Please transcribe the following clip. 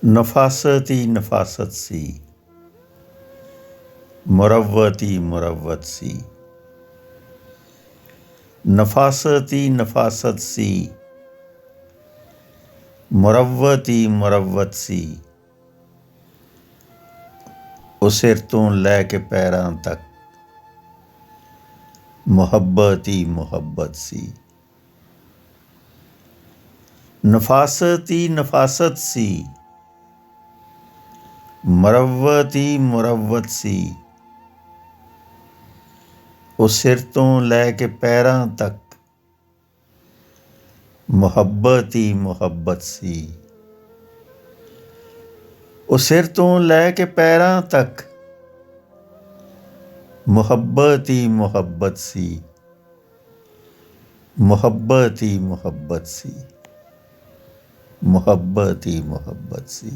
नफासत ही नफासत सी, मुरव्वत ही मुरव्वत सी। नफासत ही नफासत सी, मुरव्वत ही मुरव्वत सी। ਉਹ ਸਿਰ ਤੋਂ ਲੈ ਕੇ ਪੈਰਾਂ ਤੱਕ ਮੁਹੱਬਤ ਹੀ ਮੁਹੱਬਤ ਸੀ। ਨਫਾਸਤ ਹੀ ਨਫਾਸਤ ਸੀ, ਮੁਰੱਵਤ ਹੀ ਮੁਰੱਵਤ ਸੀ। ਉਹ ਸਿਰ ਤੋਂ ਲੈ ਕੇ ਪੈਰਾਂ ਤੱਕ ਮੁਹੱਬਤ ਹੀ ਮੁਹੱਬਤ ਸੀ। ਉਹ ਸਿਰ ਤੋਂ ਲੈ ਕੇ ਪੈਰਾਂ ਤੱਕ ਮੁਹੱਬਤ ਹੀ ਮੁਹੱਬਤ ਸੀ। ਮੁਹੱਬਤ ਹੀ ਮੁਹੱਬਤ ਸੀ। ਮੁਹੱਬਤ ਹੀ ਮੁਹੱਬਤ ਸੀ।